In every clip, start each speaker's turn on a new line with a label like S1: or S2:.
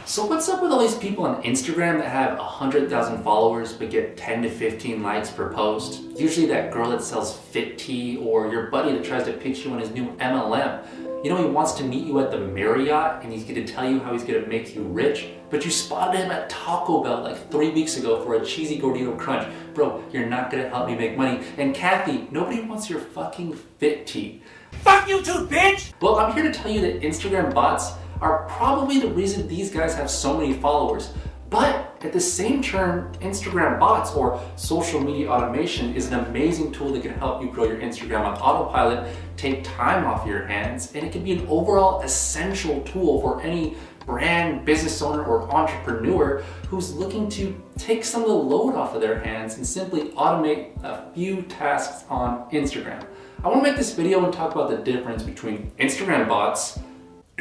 S1: So what's up with all these people on Instagram that have 100,000 followers but get 10 to 15 likes per post? Usually that girl that sells fit tea or your buddy that tries to pitch you on his new MLM. You know, he wants to meet you at the Marriott and he's going to tell you how he's going to make you rich, but you spotted him at Taco Bell like 3 weeks ago for a cheesy gordito crunch. Bro, you're not going to help me make money. And Kathy, nobody wants your fucking fit tea.
S2: Fuck you too, bitch!
S1: Well, I'm here to tell you that Instagram bots are probably the reason these guys have so many followers. But at the same turn, Instagram bots or social media automation is an amazing tool that can help you grow your Instagram on autopilot, take time off your hands, and it can be an overall essential tool for any brand, business owner, or entrepreneur who's looking to take some of the load off of their hands and simply automate a few tasks on Instagram. I want to make this video and talk about the difference between Instagram bots,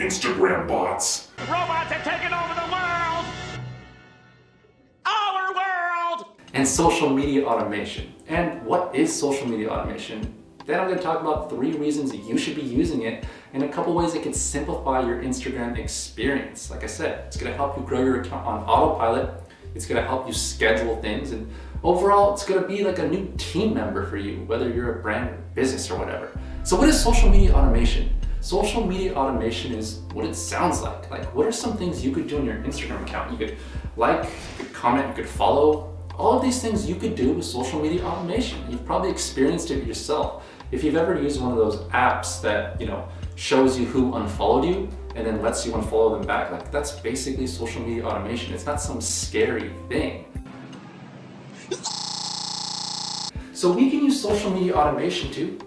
S2: Robots have taken over the world! Our world!
S1: and social media automation. And what is social media automation? Then I'm going to talk about 3 reasons you should be using it and a couple ways it can simplify your Instagram experience. Like I said, it's going to help you grow your account on autopilot. It's going to help you schedule things, and overall, it's going to be like a new team member for you, whether you're a brand, business, or whatever. So what is social media automation? Social media automation is what it sounds like. Like, what are some things you could do on your Instagram account? You could like, you could comment, you could follow. All of these things you could do with social media automation. You've probably experienced it yourself. If you've ever used one of those apps that, shows you who unfollowed you and then lets you unfollow them back, like that's basically social media automation. It's not some scary thing. So we can use social media automation to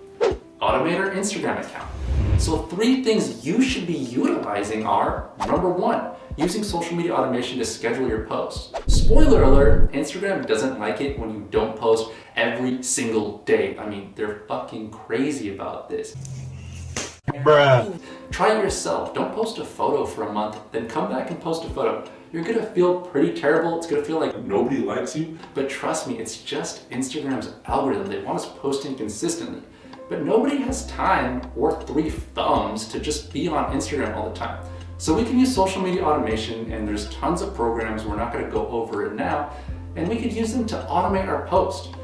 S1: automate our Instagram account. So 3 things you should be utilizing are, number 1, using social media automation to schedule your posts. Spoiler alert, Instagram doesn't like it when you don't post every single day. I mean, they're fucking crazy about this.
S2: Bruh.
S1: Try it yourself. Don't post a photo for a month, then come back and post a photo. You're gonna feel pretty terrible. It's gonna feel like nobody likes you. But trust me, it's just Instagram's algorithm. They want us posting consistently. But nobody has time or 3 thumbs to just be on Instagram all the time. So we can use social media automation, and there's tons of programs. We're not gonna go over it now. And we could use them to automate our post.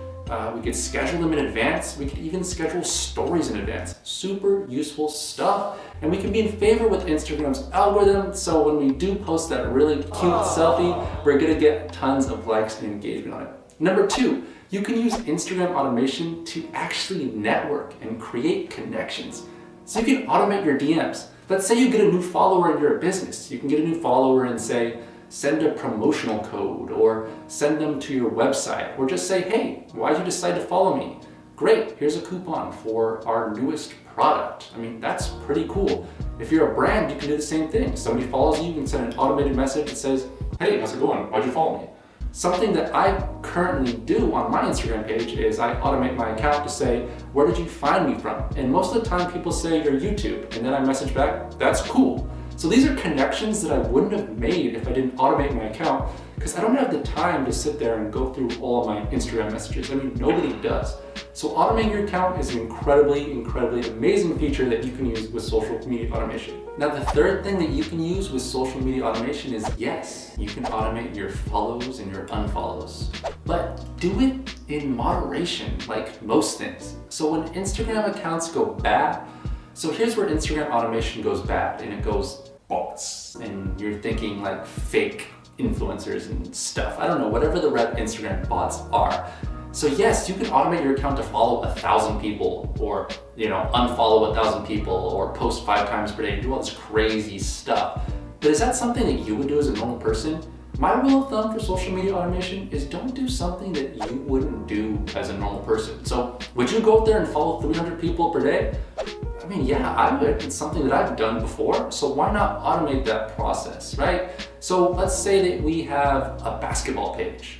S1: We could schedule them in advance. We could even schedule stories in advance. Super useful stuff. And we can be in favor with Instagram's algorithm. So when we do post that really cute selfie, we're gonna get tons of likes and engagement on it. Number 2, you can use Instagram automation to actually network and create connections. So you can automate your DMs. Let's say you get a new follower in your business. You can get a new follower and say, send a promotional code or send them to your website, or just say, hey, why'd you decide to follow me? Great, here's a coupon for our newest product. I mean, that's pretty cool. If you're a brand, you can do the same thing. Somebody follows you, you can send an automated message that says, hey, how's it going? Why'd you follow me? Something that I currently do on my Instagram page is I automate my account to say, where did you find me from? And most of the time people say your YouTube, and then I message back, that's cool. So these are connections that I wouldn't have made if I didn't automate my account, because I don't have the time to sit there and go through all of my Instagram messages. I mean, nobody does. So automating your account is an incredibly, incredibly amazing feature that you can use with social media automation. Now, the 3rd thing that you can use with social media automation is, yes, you can automate your follows and your unfollows, but do it in moderation, like most things. So when Instagram accounts go bad, so here's where Instagram automation goes bad, and it goes bots, and you're thinking like fake influencers and stuff. I don't know, whatever the red Instagram bots are. So yes, you can automate your account to follow 1,000 people, or unfollow 1,000 people, or post 5 times per day and do all this crazy stuff. But is that something that you would do as a normal person? My rule of thumb for social media automation is don't do something that you wouldn't do as a normal person. So would you go out there and follow 300 people per day? I mean, yeah, I would. It's something that I've done before, so why not automate that process, right? So let's say that we have a basketball page.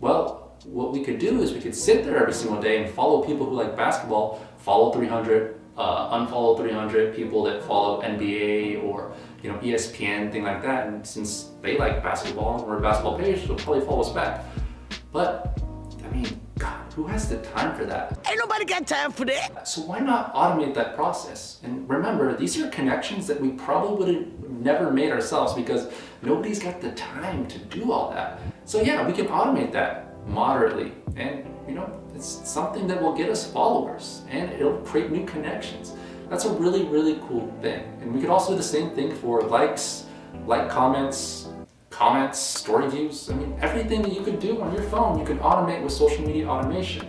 S1: Well, what we could do is we could sit there every single day and follow people who like basketball, follow 300, unfollow 300 people that follow NBA or ESPN, thing like that. And since they like basketball and we're a basketball page, they'll probably follow us back. But I mean, God, Who has the time for that?
S3: Ain't nobody got time for that.
S1: So why not automate that process? And remember, these are connections that we probably would have never made ourselves because nobody's got the time to do all that. So yeah, we can automate that moderately. And you know, it's something that will get us followers and it'll create new connections. That's a really, really cool thing. And we could also do the same thing for likes, comments, story views. I mean, everything that you could do on your phone, you can automate with social media automation.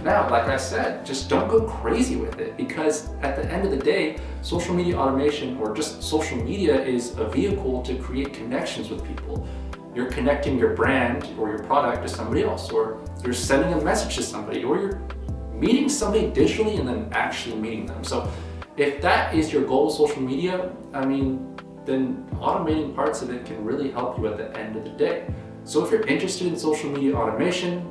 S1: Now, like I said, just don't go crazy with it because at the end of the day, social media automation or just social media is a vehicle to create connections with people. You're connecting your brand or your product to somebody else, or you're sending a message to somebody, or you're meeting somebody digitally and then actually meeting them. So if that is your goal with social media, I mean, then automating parts of it can really help you at the end of the day. So if you're interested in social media automation,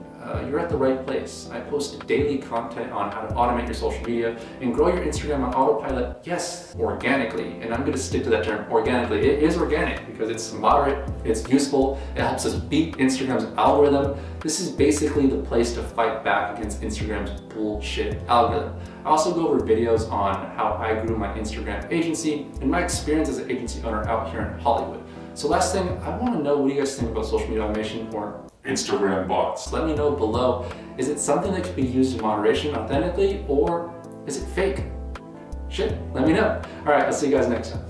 S1: you're at the right place. I post daily content on how to automate your social media and grow your Instagram on autopilot, yes, organically. And I'm gonna stick to that term, organically. It is organic because it's moderate, it's useful, it helps us beat Instagram's algorithm. This is basically the place to fight back against Instagram's bullshit algorithm. I also go over videos on how I grew my Instagram agency and my experience as an agency owner out here in Hollywood. So last thing, I want to know what do you guys think about social media automation or Instagram bots? Let me know below. Is it something that could be used in moderation authentically or is it fake? Shit, let me know. All right, I'll see you guys next time.